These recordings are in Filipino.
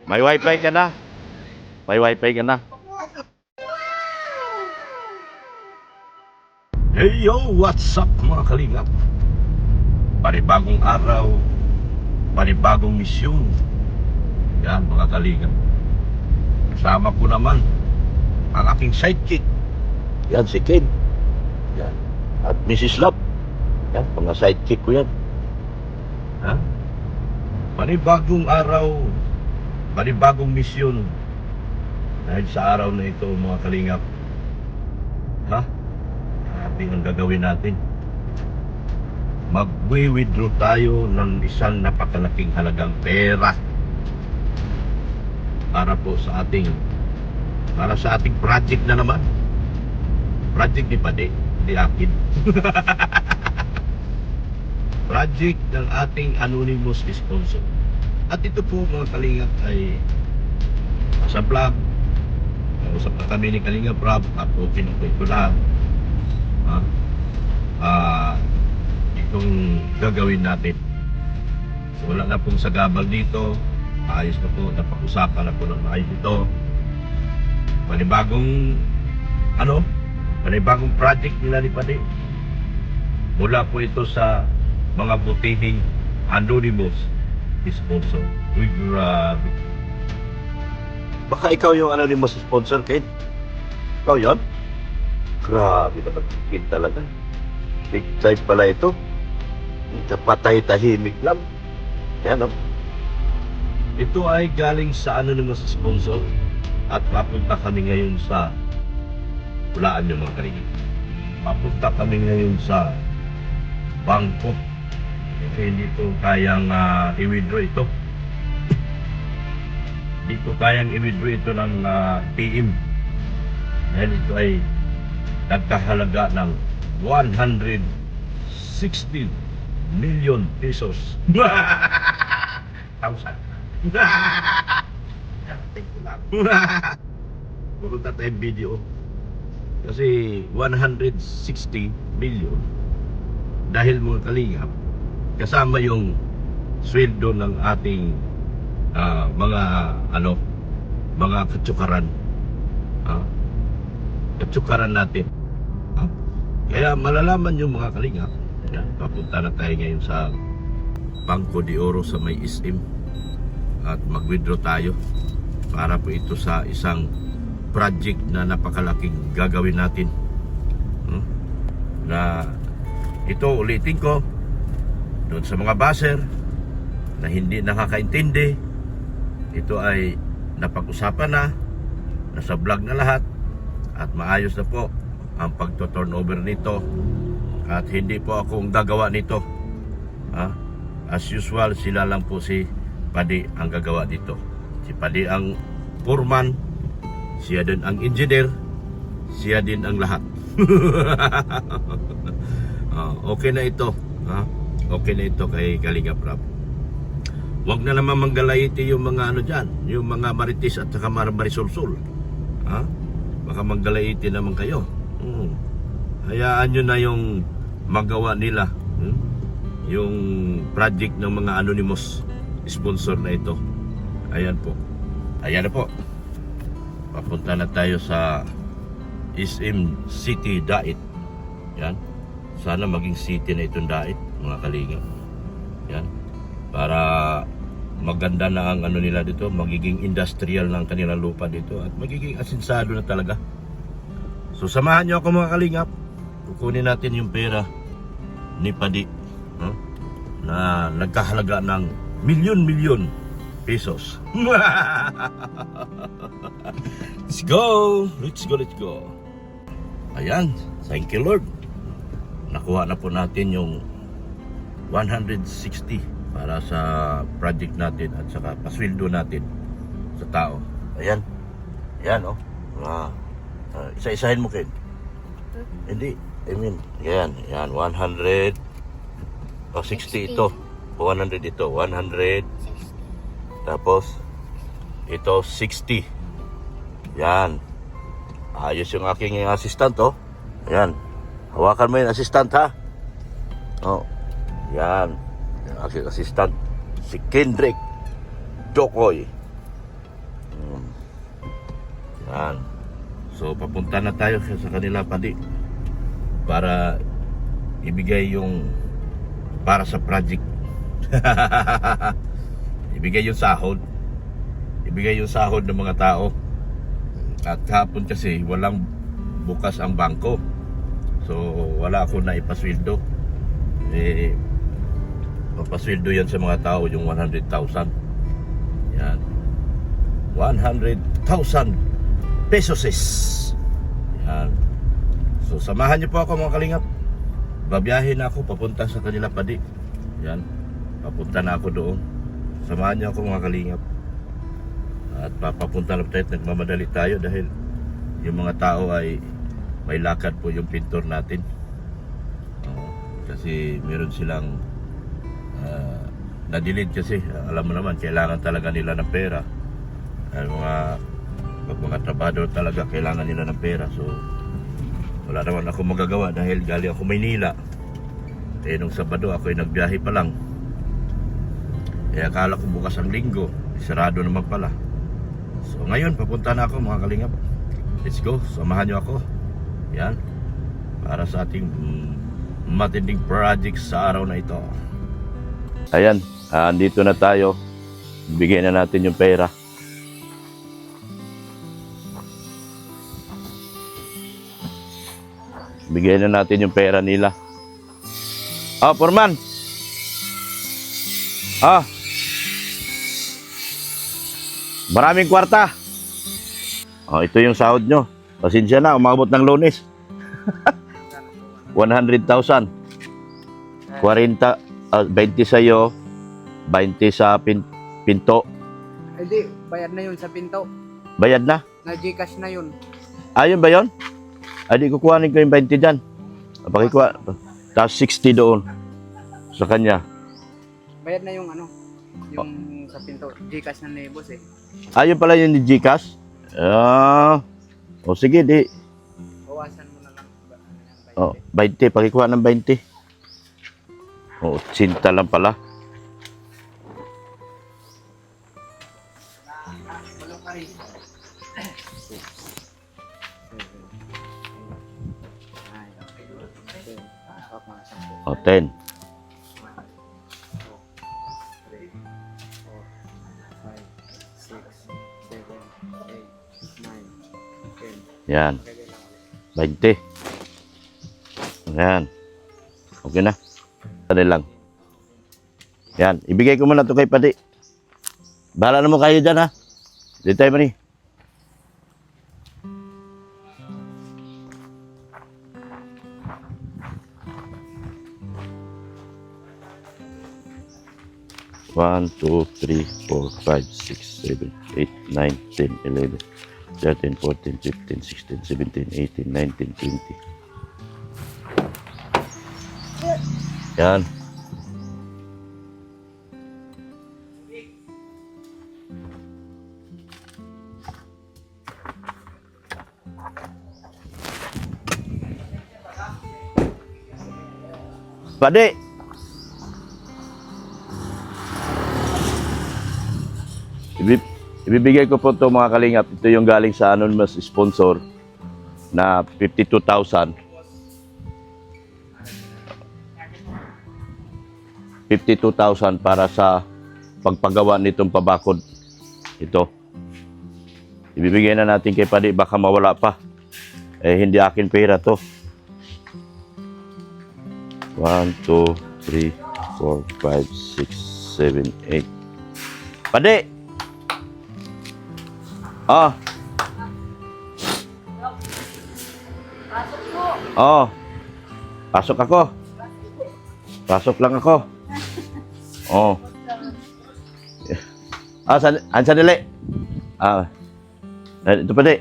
May wifi ka na. May wifi ka na. Hey yo, what's up mga kalingap? Panibagong araw, panibagong misyon. Yan mga kalingap. Kasama ko naman ang aking sidekick. Yan si Ken. Yan. At Mrs. Love. Yan, mga sidekick ko yan. Ha? Panibagong araw, panibagong misyon. Dahil sa araw na ito mga kalingap. Ha? Sabi ang gagawin natin. Mag-withdraw tayo ng isang napakalaking halagang pera para sa ating project na naman. Project ni Pade, hindi akin. Project ng ating anonymous sponsor. At ito po mga kalingap ay sa vlog. Usap na kami ni Kalingap Rob at okay na po ito lahat. Itong gagawin natin. So, wala na pong sagabal dito. Ayos na po, napag-usapan na po ng maayos ito. Panibagong project nila ni Pade. Mula po ito sa mga butihing anonymous sponsor. Uy, grabe. Baka ikaw yung anonymous sponsor, Ken? Ikaw yun? Grabe naman, Ken talaga. Big time pala ito. Patay-tahimik lang. Yan o. Ito ay galing sa anonymous sponsor. At papunta kami ngayon sa hulaan nyo mga kalingap. Papunta kami ngayon sa bangko. Kasi hindi ko kayang i-withdraw ito. Hindi ko kayang i-withdraw ito ng PM. Dahil ito ay nagkahalaga ng 160 million pesos. Thousand. Pupunta tayong video. Kasi 160 million dahil mga kalingap kasama yung sweldo ng ating mga katsukaran. Katsukaran natin. Kaya malalaman yung mga kalingap. Papunta na tayo ngayon sa Bangko de Oro sa may SM at mag-withdraw tayo para po ito sa isang project na napakalaking gagawin natin. Na ito, ulitin ko, doon sa mga baser na hindi nakakaintindi, ito ay napag-usapan na, nasa vlog na lahat, at maayos na po ang pagto-turnover nito, at hindi po akong gagawa nito. As usual, sila lang po si Pade ang gagawa dito. Si Pade ang foreman, siya din ang engineer, siya din ang lahat. Okay na ito. Okay na ito kay Kalingap Rob. Huwag na naman manggalayiti yung mga dyan, yung mga maritis at saka marisolsol. Baka manggalayiti naman kayo. Hayaan nyo na yung magawa nila. Yung project ng mga anonymous sponsor na ito. Ayan po. Ayan na po. Papunta na tayo sa SM City Dait. Yan. Sana maging city na itong Dait, mga kalingap. Yan. Para maganda na ang nila dito, magiging industrial na ang kanilang lupa dito at magiging asinsado na talaga. So samahan nyo ako mga kalingap. Kukunin natin yung pera ni Pade na nagkahalaga ng milyon-milyon pesos. Let's go! Let's go! Ayan, thank you Lord. Nakuha na po natin yung 160 para sa project natin at saka pasweldo natin sa tao. Ayan. Ayan isa-isahin mo, Ken. Hindi, yan 100 60 ito. 100 ito, 100. Tapos ito 60. Yan. Ayos yung aking assistant Ayan. Hawakan mo yung assistant ha. Yan. Yung aking assistant si Kendrick Dokoy. Yan. So papunta na tayo sa kanila padi para ibigay yung para sa project. Ibigay yung sahod. Ibigay yung sahod ng mga tao. At kahapon kasi walang bukas ang bangko. So wala ako na ipasweldo. Papasweldo yan sa mga tao yung 100,000. Yan. 100,000 pesos. Yan. So samahan niyo po ako mga kalingap. Babiyahin na ako papunta sa kanila padi. Yan. Papunta na ako doon. Samahan niyo ako mga kalingap. At papunta na tayo. Nagmamadali tayo dahil yung mga tao ay may lakad po yung pintor natin. Kasi meron silang na-delete kasi. Alam mo naman, kailangan talaga nila ng pera. Mga trabador talaga kailangan nila ng pera. So wala naman ako magagawa dahil galing ako Maynila. Nung Sabado ako ay nagbiyahe pa lang. Akala ko bukas ang linggo, sarado naman pala. So ngayon papunta na ako mga kalingap. Let's go, samahan nyo ako. Yan, para sa ating matinding project sa araw na ito. Ayan, andito na tayo. Bigyan na natin yung pera. Bigyan na natin yung pera nila. Foreman. Maraming kwarta. Ito yung sahod nyo. Pasensya na, umabot ng Lunes. 100,000. 20 sa'yo, 20 sa pinto. Hindi, bayad na yun sa pinto. Bayad na? Na-Gcash na yun. Ayun ba yun? Di kukuhanin ko yung 20 dyan. Pakikuha. Tapos 60 doon. Sa kanya. Bayad na yung yung sa pinto. Gcash na ni boss eh. Ayun pala yung ni Gcash? Sige, di. Bawasan mo na lang. 20. Pakikuha ng 20. Sinta lang pala. Malukay. 10. 10. Yan. 20. Yan. Okay na. Ano lang. Yan. Ibigay ko muna ito kay Padi. Bahala naman kayo dyan ha. Dito tayo man eh. One, 2, 3, 4, 5, 6, 7, 8, 9, 10, 11, 13, 14, 15, 16, 17, 18, 19, 20. Yan. Padi. Ibibigay ko po ito mga kalingap. Ito yung galing sa anonymous sponsor na 52,000. 52,000 para sa pagpagawa nitong pabakod. Ito. Ibibigay na natin kay Padi. Baka mawala pa. Hindi akin pera to. 1, 2, 3, 4, 5, 6, 7, 8. Padi! Pasok ako. Pasok lang ako. Sandali. Ito pa di.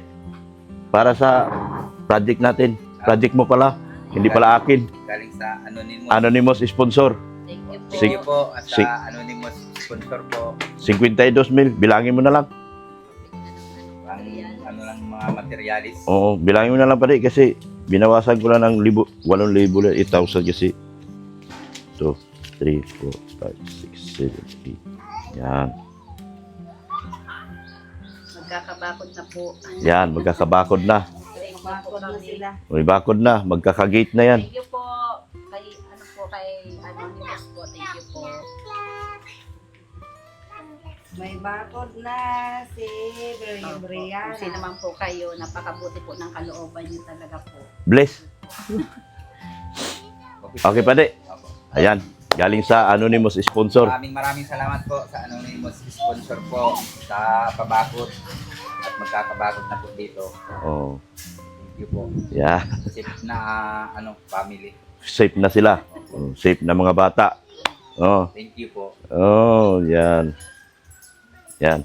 Para sa project natin. Project mo pala. Hindi pala akin. Galing sa Anonymous sponsor. Thank you po at sa anonymous sponsor po. 52,000. Bilangin mo na lang. Ang lang mga materialis. Oo, bilangin mo na lang pare kasi binawasan ko lang ng 8,000 kasi 2, 3, 4, 5, 6, 7, 8. Yan. magkakabakod na po. Yan, magkakabakod na. Thank you po kami. May bakod na, magkakagate na yan. Thank you po. Kay Anonymous po. Thank you po. May bakod na si Brianna. Kung sino naman po kayo, napakabuti po ng kalooban niyo talaga po. Bless. Okay, pade. Opo. Ayan, galing sa Anonymous sponsor. Maraming salamat po sa Anonymous sponsor po sa pabakod at magkakabakod na po dito. Oh, Thank you po. yeah. Safe na family. Safe na sila. Oh, safe na mga bata. Oh, Thank you po. oh, yan. Yan.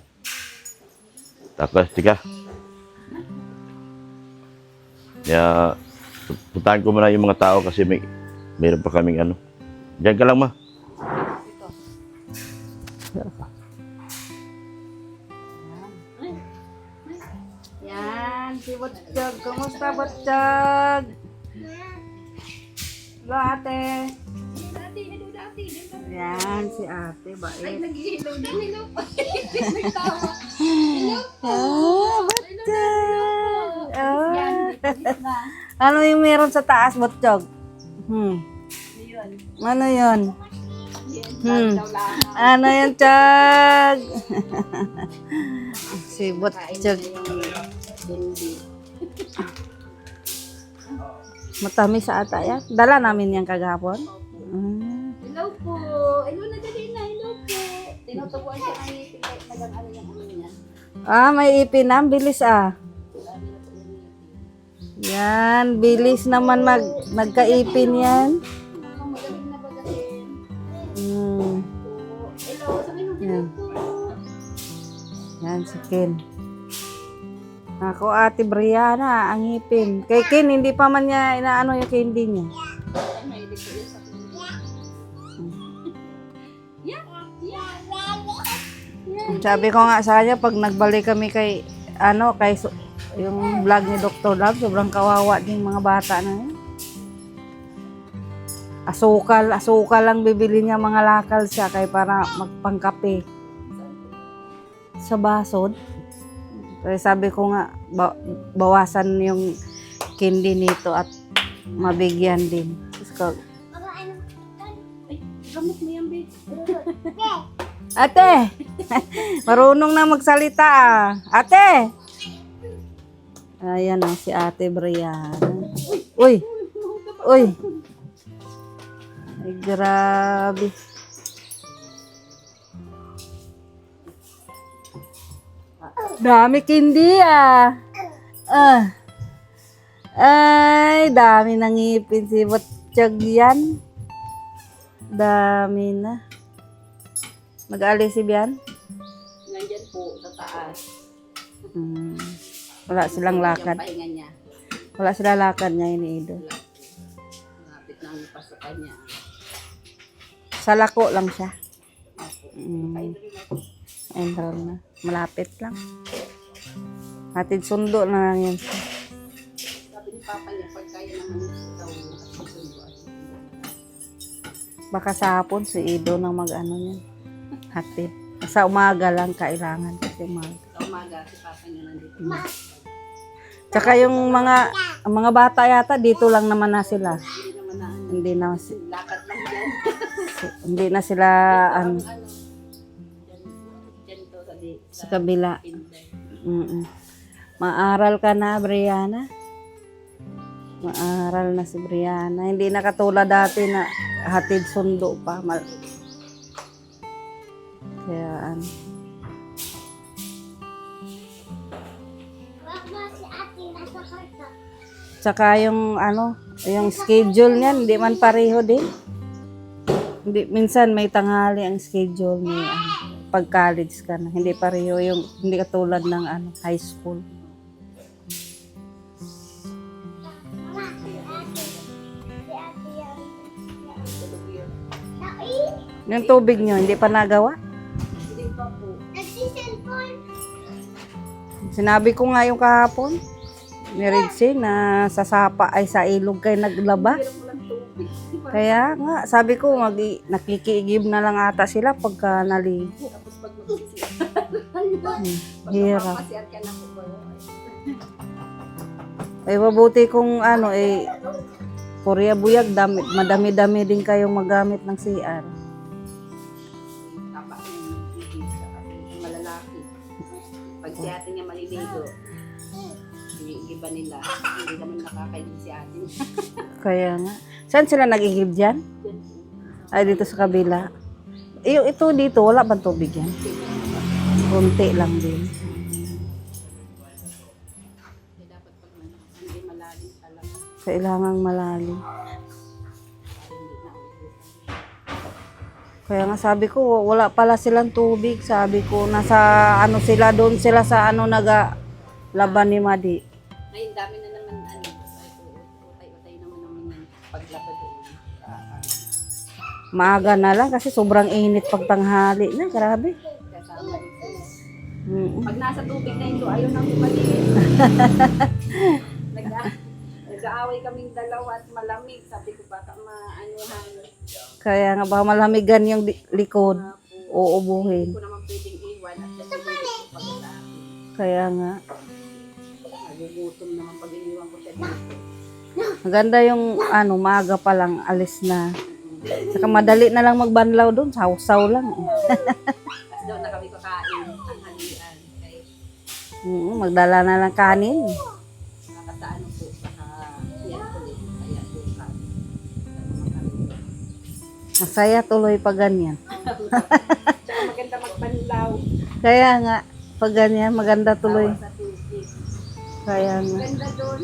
Tapos, tika. Ya, puntahan ko muna yung mga tao kasi mayroon pa kaming ano. Diyan ka lang, ma. Yan, si Butchog. Kumusta, Butchog? Hello, ate. Yan, si ate. Bait. Nag-hello din. Hello po. Ah, Butchog. Ano yung meron sa taas, Butchog? Ano yun? Ano yun, Chog? Si Butchog. Matamis sa ata yan. Dala namin yan kagapon. Hello po. Hello na dali na. Hello po. Tinutubuan siya ng ngipin kahit nagang ano yung ano niya. Ah, may ipin na. Bilis ah. Yan, bilis naman magkaipin yan. Magaling na bagasin. Hello. Sabi mo hello Yan. po. Yan, si Ken. Ako, ate Brianna, ang ipin. Kay Ken, hindi pa man niya inaano yung candy niya. Ay, may ibig ko yun sa Sabi ko nga sa kanya, pag nagbalik kami kay, yung vlog ni Dr. Love, sobrang kawawa din mga bata na yun. Asukal lang bibili niya, mga lakal siya, kay para magpangkape. Sa basod. Kaya sabi ko nga, bawasan yung candy nito at mabigyan din. gamot mo yan, babe. Ate! Marunong na magsalita ah. Ate! Ayan na si Ate Brianna. Uy! Uy! Ay, grabe. Dami kindi ah. Ay, dami nang ngipin si Butchog yan. Dami na. Mag-aalis si Bian? Nandyan po sa taas. Wala silang lakad. Yung pahinga niya. Wala silang lakad niya ni Ido. Malapit na ang pasukan niya. Sa lako lang siya. Enroll na. Malapit lang. Hatid sundo na lang yan. Sabi ni Papa niya, pag kaya naman ikaw susunduan. Baka sa hapon si Ido nang mag-ano niyan. Hatid. Sa umaga lang kailangan kasi umaga. Sa umaga, si Papa niya nandito. Tsaka yung mga bata yata dito lang naman na sila. Hindi naman na ano. Hindi na Lakad lang dyan. hindi na sila Dyan to sa kabila. Pinday. Maaral ka na, Brianna. Maaral na si Brianna. Hindi na katulad dati na hatid sundo pa. Kaya Tsaka yung yung schedule niyan, hindi man pareho din. Hindi, minsan may tanghali ang schedule ni pag college ka na. Hindi pareho yung, hindi katulad ng high school. Yung tubig nyo, hindi pa nagawa? Hindi pa po. Sinabi ko nga yung kahapon, ni Ridsi, na sa sapa ay sa ilog kayo naglaba. Kaya nga, sabi ko, nakikigib na lang ata sila pagka naligo. Tapos pag magsisiya. Hirap. Pagkakasiyan ka na po. Ay, mabuti kung ano, Korea buyag, madami-dami din kayong magamit ng CR. Tama yung bibig sa kasi malalaki. Pag si ate niya maliligo, iniigiba nila. Hindi naman nakakainin si ate niya. Kaya nga. Saan sila nag-igib dyan? Ay, dito sa kabila. Ito dito, wala bang tubig yan? Kunti lang din. Kaya dapat pag hindi malalim talaga. Kailangang malalim. Kaya nga sabi ko, wala pala silang tubig. Sabi ko, nasa ano sila, doon sila sa ano laban ni Madi. Ngayon dami na naman utay-utay naman yan paglabad doon. Maaga na lang kasi sobrang init pag tanghali na. Grabe. Kasama ito. Mm. Pag nasa tubig na ito, ayaw nang bumalik. Nag-aaway kaming dalawa at malamig. Sabi ko baka maanuhan. Kaya nga baka malamigan yung likod. Hindi Uubuhin. ko naman pwedeng iwan at kasi hindi ko pag-aaway. Kaya nga. Nagugutom naman pag iniwan ko siya dito. Maganda yung ano, maaga pa lang, alis na. Saka madali na lang magbanlaw doon. Sausaw lang. Tapos doon na kami kakain ang halian. Kaya Magdala na lang kanin. nakataano po, baka yan ulit. Kaya bukas. Masaya tuloy pag ganyan. Tsaka maganda magbanlaw. Kaya nga, pag ganyan, maganda tuloy. Tawa sa tubig. Kaya nga. Maganda doon.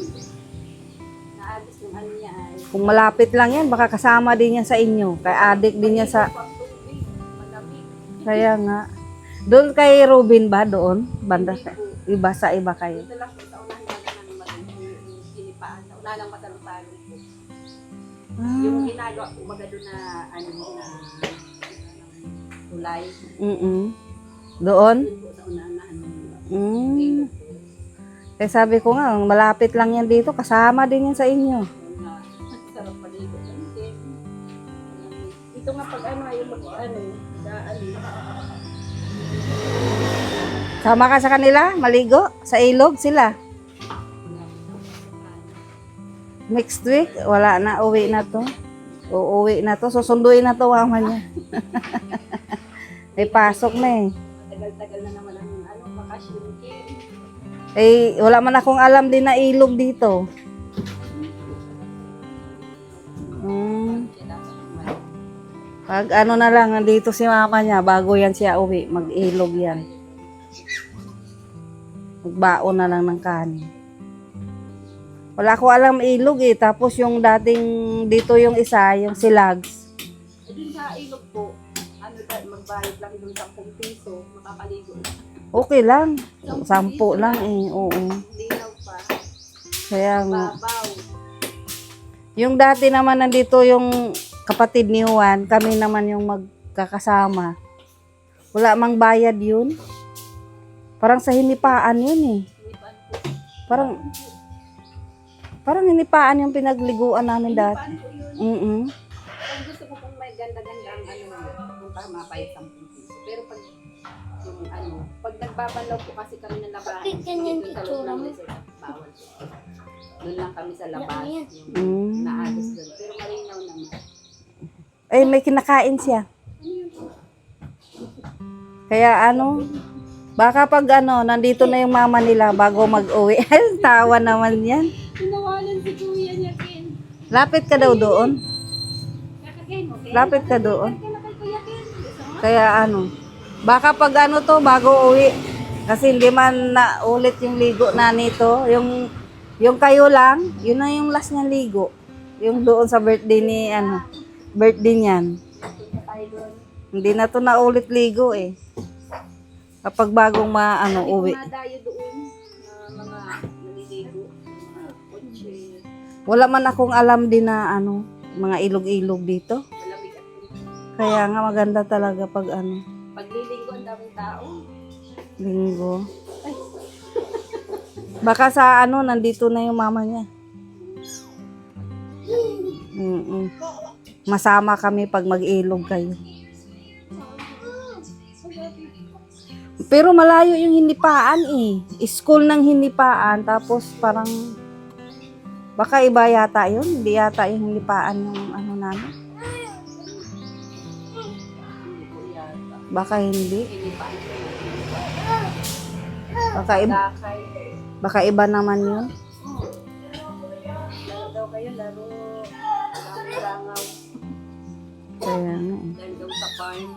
Naabis yung ano niya ay. Kung malapit lang yan, baka kasama din yan sa inyo. Kaya adik din yan sa... Pag tubig, malamig. Kaya nga. Doon kay Robin ba? Doon? Banda sa... Iba sa iba kayo. Dito lang po sa unahan lang ng pinipaan. Sa unahan lang matalong-talong po. Yung ginagawa po baga doon na ano na tulay. Doon? Doon po sa unahan na ano. Kaya sabi ko nga, malapit lang yan dito. Kasama din yan sa inyo. Sarap paligo lang din. Ito nga pag ano yung ano, daalis. Sama ka sa kanila? Maligo? Sa ilog sila? Next week? Wala na. Uwi na to. Uuwi na to. Susunduin na to mama niya. May pasok na eh. Tagal-tagal na naman ang ano, bakasyon din. Eh, wala man akong alam din na ilog dito. Kaya dapat kumain. Pag ano na lang, nandito si mama niya, bago yan siya uwi, mag-ilog yan. Magbaon na lang ng kanin. Wala ko alam ilog eh. Tapos yung dating dito yung isa, yung silags. Eh, dun sa ilog po, ano ba, magbayad lang doon 10 piso, makakaligo lang. Okay lang. 10 lang eh. Oo. Linaw pa, Kaya nga. babaw. Yung dati naman nandito yung kapatid ni Juan, kami naman yung magkakasama. Wala mang bayad yun. Parang sa hinipaan yun eh. Parang hinipaan yung pinagliguan namin dati. Paano po yun? Kung gusto ko kung may ganda-ganda ang ano, kung para mapayag 10 piso. Pero pag yung ano, pag nagbabalaw po kasi kami ng labahan, dito sa loob ng resort, bawal po. Doon lang kami sa labas, yung naagos doon. Pero malinaw naman. Eh, may kinakain siya. Kaya ano, baka pag ano, nandito na yung mama nila bago mag-uwi. Ay, tawa naman yan. Tinawalan si Kuya niya, Ken. Lapit ka daw doon. Kakagain mo, Ken? Lapit ka doon. Kaya na kay Kuya Ken. Kaya ano, baka pag ano to, bago uwi. Kasi hindi man na ulit yung ligo na nito. Yung kayo lang, yun na yung last niyang ligo. Yung doon sa birthday ni, ano, birthday niyan. Punta tayo doon. Hindi na to na ulit ligo eh. Kapag bagong uwi. Mga dayo doon, mga naliligo, mga kotse, Wala man akong alam din na ano, mga ilog-ilog dito. malamig at Kaya nga maganda talaga pag ano, paglilinggo ang daming tao. linggo. Baka sa ano, nandito na yung mama niya. Masama kami pag mag-ilog kayo. Pero malayo yung Hinipaan eh. School ng Hinipaan, tapos parang baka iba yata yun. Hindi yata yung Hinipaan yung ano namin. Baka hindi. Baka iba naman yun. Laro daw kayo, laro. Langaw. Kaya nga eh. Dahil daw sa farm.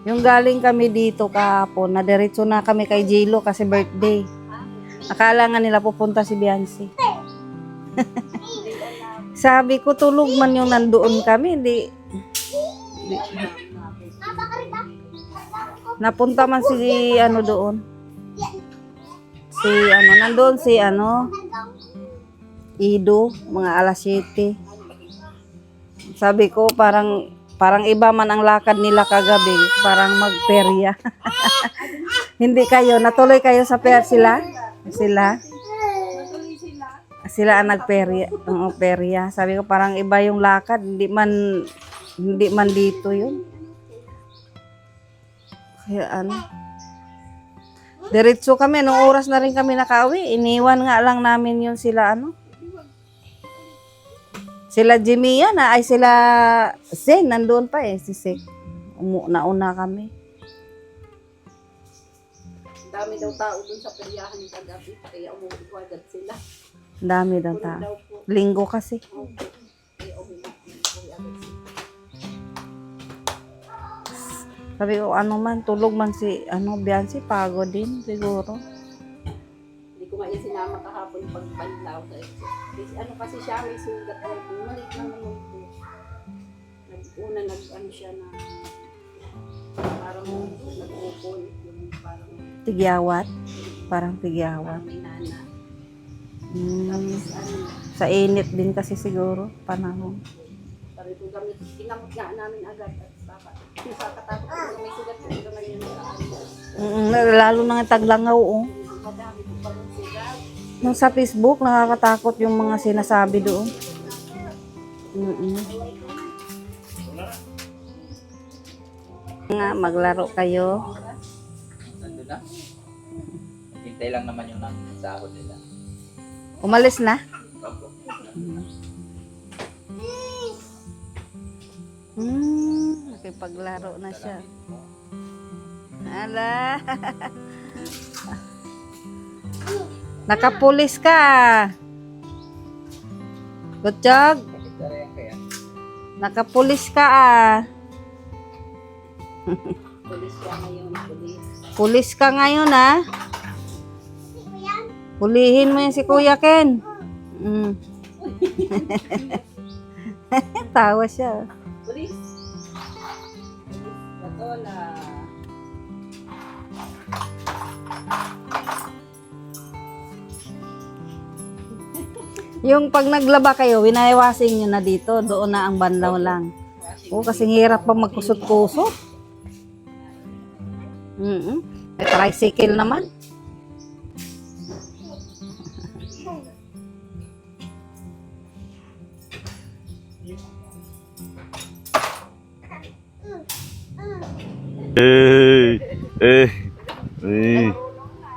Yung galing kami dito kahapon, nadiretso na kami kay Jilo kasi birthday. Akala nga nila pupunta si Biancy. Sabi ko, tulog man yung nandoon kami. Di. Napunta man si ano doon. Si ano, nandoon si ano, Ido, mga alas 7. Sabi ko, parang iba man ang lakad nila kagabi, parang magperya. Hindi kayo, natuloy kayo sa sila? Sila ang nagperya. Oo, perya. Sabi ko, parang iba yung lakad, hindi man dito yun. Kaya ano, diretso kami, nung oras na rin kami nakauwi, iniwan nga lang namin yun sila ano. Sila Jimmy yan, ay sila Zen, nandoon pa eh, si Sek. Nauna kami. Dami daw tao dun sa peryahan ng kagabi, kaya umuwi ko agad sila. Dami daw ta. Daw po. Linggo kasi. Kaya umuwi agad sila. Sabi ko, ano man, tulog man si, Biancy, pagod din, siguro. Hindi ko nga yung sinama kahapon pagbanlaw. Ano kasi siya, may sugat na. Malik lang naman po. Una nag-ano siya na parang nag-upol. Yung parang Tigyawat. Parang tigyawat. may nana. Hmm. Ano, Sa init din kasi siguro, panahon. sabi ko gamit, tinamot nga namin agad. At sa katakot ko may sugat ko naman yun. Lalo na nga taglangaw, oh. Madami ko pa rin sugat. Nung sa Facebook, nakakatakot yung mga sinasabi doon. Nga, maglaro kayo. Nandun na. Hintay lang naman yung sahod nila. Umalis na? Opo. Nakipaglaro na siya. Ala. Nakapulis ka. Gutjog. Kaya Nakapulis ka ah. Pulis siya ngayon, pulis. Pulis ka ngayon ah. Pulihin mo yan si Kuya Ken. Tawa siya. Pulis. Patola. Yung pag naglaba kayo, winaiwasing nyo na dito. Doon na ang banlaw lang. Oo, kasi hirap pang magkusot-kusot. May tricycle naman.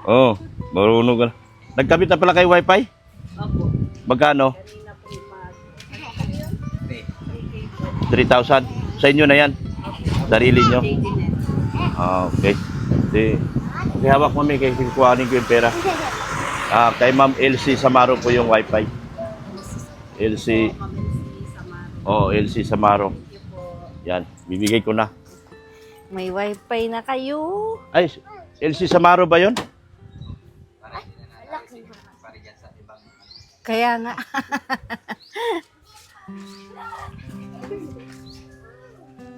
Oh, marunong ka na. Nagkabit na pala kay wifi? Opo. Magkano? Kanina po yung 3,000. Sa inyo na yan? Sarili nyo? Ah, okay. Di, hawak mami kay kukuhanin ko yung pera. Kay Ma'am LC Samaro po yung wifi. LC. Oh, LC Samaro. Yan, bibigay ko na. May wifi na kayo. Ay, LC Samaro ba yun? para dyan sa ibang Kaya nga.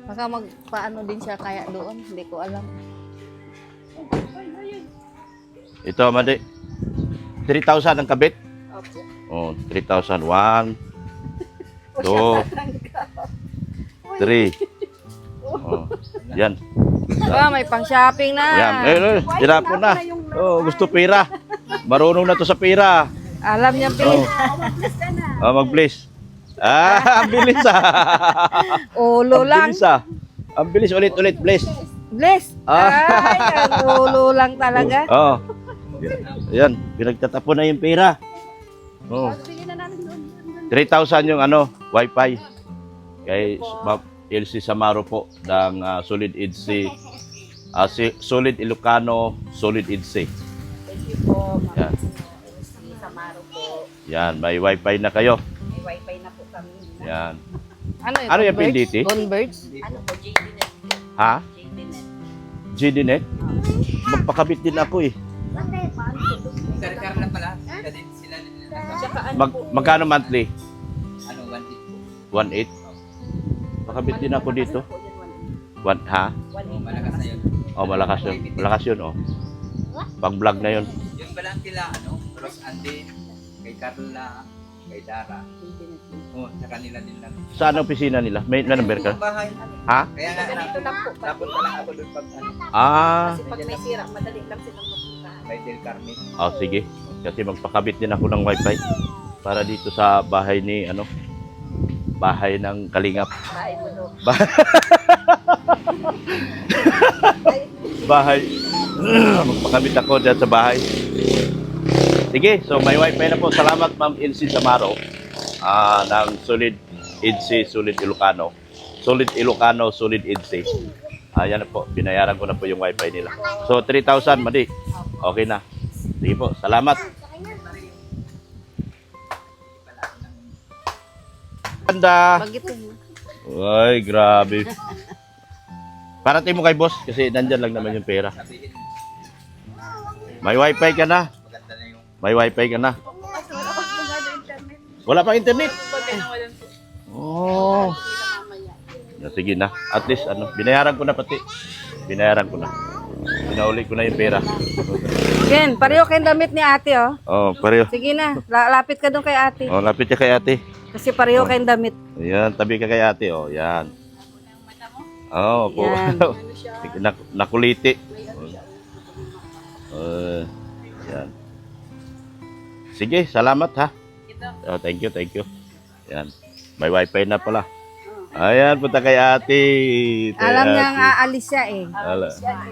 Baka magpaano din siya kaya doon. Hindi ko alam. Ito, Madi. 3,000 ang kabit? Opo. Oh, 3,000. 1, 2, 3. Oh, yan. May pang-shopping na. Yan. Hirapon na. Oh, gusto pera. Marunong na to sa pera. Alam niya pili. Oh, mag-please. Ang bilis ah. Ulo Ang lang. bilis ah. Ang bilis ulit-ulit, bless. Bless! Ah. Ay, ang ulo lang talaga. Oo. Yan, pinagtatapon na yung pera. Oh. Bigyan na namin doon. 3,000 yung ano, wifi. Kay Ma'am Elsie Samaro po ng Solid EDC. Solid Ilocano, Solid EDC. Thank you po, Yan. Si Samaro po. Yan, may wifi na kayo. May wifi na po kami. Yan. Ano Ano yung PLDT? Converts? Ano po, JDNet. Ha? JDNet. GDNet? Magpakabit din ako eh. Kar-kar na pala. Sila din sila. Tsaka ano po, Magkano monthly? Ano, 1 po. 1.8? Pakabit din ako dito. Ha? Malakas na yun. Oh, malakas yun. Malakas yun, oh. Pang vlog na yun. Yun pala ang kila, ano, Ross Andy, kay Carla, kay Dara. Oh, sa kanila din lang. Saan ang opisina nila? May number ka? Yung bahay. Ha? Kaya nga, ganito lang po. napon pa lang ako doon pag ano, Ah. Kasi pag may sira, madali lang silang mapuntahan. kay Del Carmen. Oh, sige. Kasi magpakabit din ako ng wifi para dito sa bahay ni ano, bahay ng Kalingap. Bahay mo doon. Bahay. Magpakabit ako dyan sa bahay. Sige, so may wifi na po. Salamat Ma'am Elsie Samaro ng Solid EDC, Solid Ilocano. Solid Ilocano, Solid EDC. Ayan na po, binayaran ko na po yung wifi nila. So 3,000, madi. Okay na. Sige po, salamat. Ganda. Bagito mo. Ay, grabe. Parating mo kay boss kasi nandyan lang naman yung pera. Sabihin, May wifi ka na. maganda na yung May wifi ka na. Wala pang internet. Oh. Na, sige na. At least ano, binayaran ko na pati. Binayaran ko na. Pinauli ko na yung pera. Ken, pareho kayong damit ni ate, oh. Oh, pareho. Sige na, lapit ka doon kay ate. Oh, lapit ka kay ate. Kasi pareho kayong damit. Ayan, tabi ka kay ate. Oh, yan. Oh, po. Yan. Nakuliti. Yan. Sige, salamat ha. Oh, thank you, thank you. Yan. May wifi na pala. Ayan, punta kay ate. Alam niyang aalis siya eh.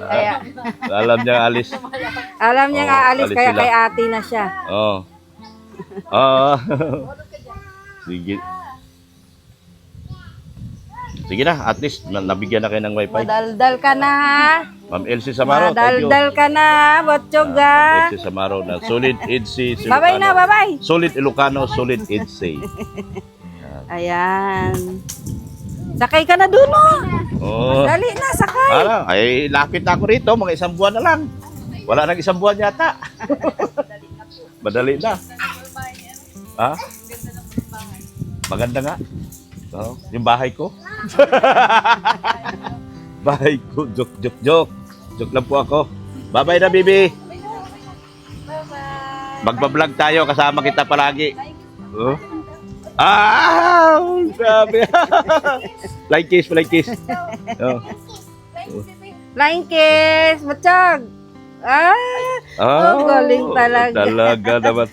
Kaya, Alam niya alis. alam niyang Oh, aalis alis kaya sila. kay ate na siya. Oh. Oh. Sige. Sige na, at least nabigyan na kayo ng wifi. Madaldal ka na ha. Ma'am Elsie Samaro, thank you. Madaldal ka na, Botchog Ma'am ha. Elsie Samaro na Solid EDC. Babay na, babay. Solid Ilocano, Solid EDC. Ayan. Sakay ka na dun, oh. Oh. Dali na, sakay. Ay, lapit na ako rito, mga 1 buwan na lang. Wala nang 1 buwan yata. Madali na. Ha? Maganda nga. Oh, yung bahay ko. Bahay ko. Joke. Joke lang po ako. Bye-bye na, Bibi. Magbablog tayo, kasama kita palagi. Oh. Grabe. Flying kiss. Oh. Flying kiss, Botchog. Oh, galing talaga. Talaga naman.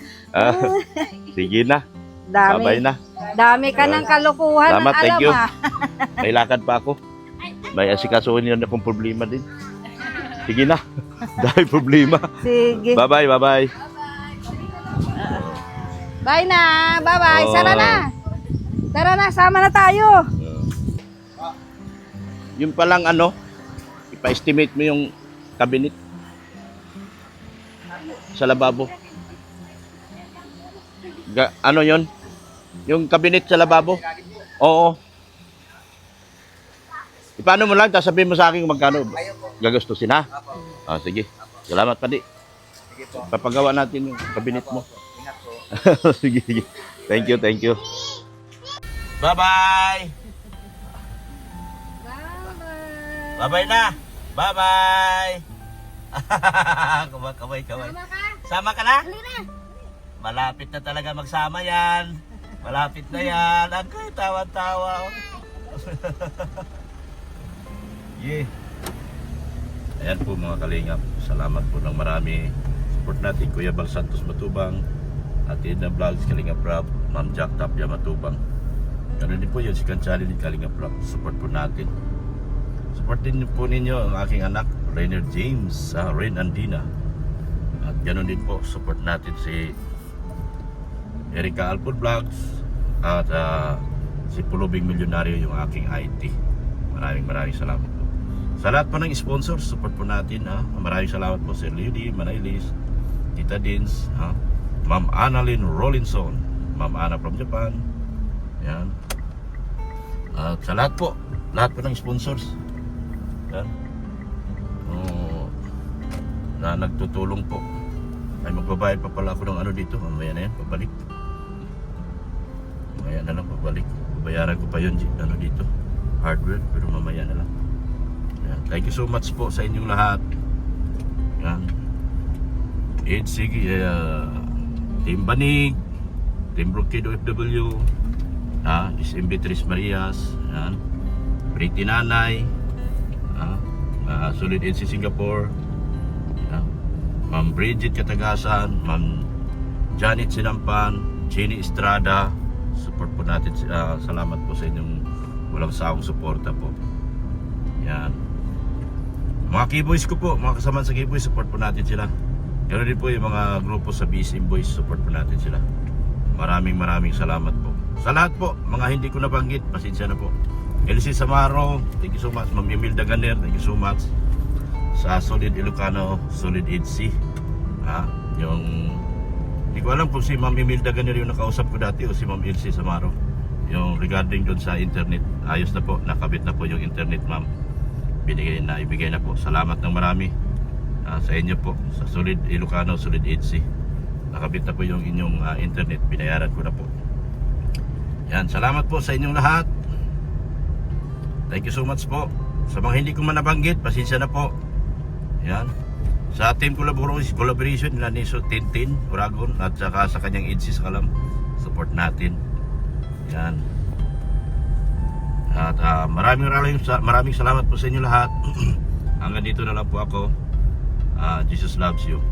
Sige na. Babay Dami. na. Dami ka ng kalukuhan. Salamat, alam thank you. ah. May lakad pa ako. May asikasuhin yun akong problema din. Sige na. Dahil problema. Sige. Bye-bye. Bye na. Bye-bye. Oh. Tara na. Tara na, sama na tayo. Yung palang ano, ipa-estimate mo yung cabinet sa lababo. Ano yon? Yung cabinet sa lababo? Oo. Paano mo lang, tapos sabihin mo sa akin kung magkano gagastusin ha? Sige. Salamat pa di. sige po. Papagawa natin yung cabinet mo. Ingat po. Sige. Thank you. Bye-bye. Bye-bye na. Bye-bye. Kaway. Sama ka na? Malapit na talaga magsama yan. Malapit na yan. Ang tawa-tawa. Yeah. Ayan po mga kalingap. Salamat po ng marami. Support natin Kuya Bal Santos Matubang. At Edna Vlogs Kalingap Rap. Ma'am Jack Tapia Matubang. Ganun din po yun si Kanchali ni Kalingap Rap. Support po natin. supportin niyo po ninyo ang aking anak, Rainer James, Rain Andina. At ganoon din po, support natin si Erica Alpod Vlogs at si Pulubing Milyonaryo, yung aking IT. Maraming salamat po. Sa lahat po ng sponsors, support po natin. Maraming salamat po Sir Ludi Manailis, Tita Dins, Ma'am Annalyn Rollinson, Ma'am Anna from Japan. Yan. At sa lahat po ng sponsors. Yan. Na nagtutulong po. Ay magbabayad pa pala ako ng ano dito. Mamaya na yan, pabalik. Mamaya na lang pabalik. Babayaran ko pa yun ano dito. Hardware, pero mamaya na lang. Yan. Thank you so much po sa inyong lahat. Yan. Sige, Team Banig, Team Brookie OFW, SMB Tres Marias, yan. Pretty Nanay, Solid NC Singapore, yan. Ma'am Bridget Katagasan, Ma'am Janet Sinampan, Chini Estrada, support po natin. Salamat po sa inyong walang sawang suporta po. Yan. Mga keyboys ko po, mga kasama sa keyboys, support po natin sila. Ganoon din po yung mga grupo sa BSM Boys, support po natin sila. Maraming salamat po. Sa lahat po, mga hindi ko nabanggit, pasensya na po. LC Samaro, thank you so much. Ma'am Imelda Ganer, thank you so much. Sa Solid Ilocano, Solid HC. Yung hindi ko alam kung si Ma'am Imelda Ganer yung nakausap ko dati o si Ma'am LC Samaro. Yung regarding doon sa internet, ayos na po, nakabit na po yung internet, ma'am. Ibigay na po. Salamat ng marami sa inyo po, sa Solid Ilocano, Solid HC. Nakabit na po yung inyong internet, binayaran ko na po. Yan, salamat po sa inyong lahat. Thank you so much po. Sa mga hindi ko man nabanggit, pasensya na po. Yan. Sa team collaboration nila ni Tintin Uragon at saka sa kanyang agency sa Kalam, support natin. Yan. At maraming salamat po sa inyo lahat. Hanggang dito na lang po ako. Jesus loves you.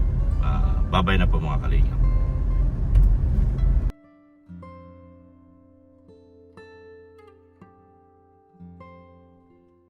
Bye-bye na po mga kalinga.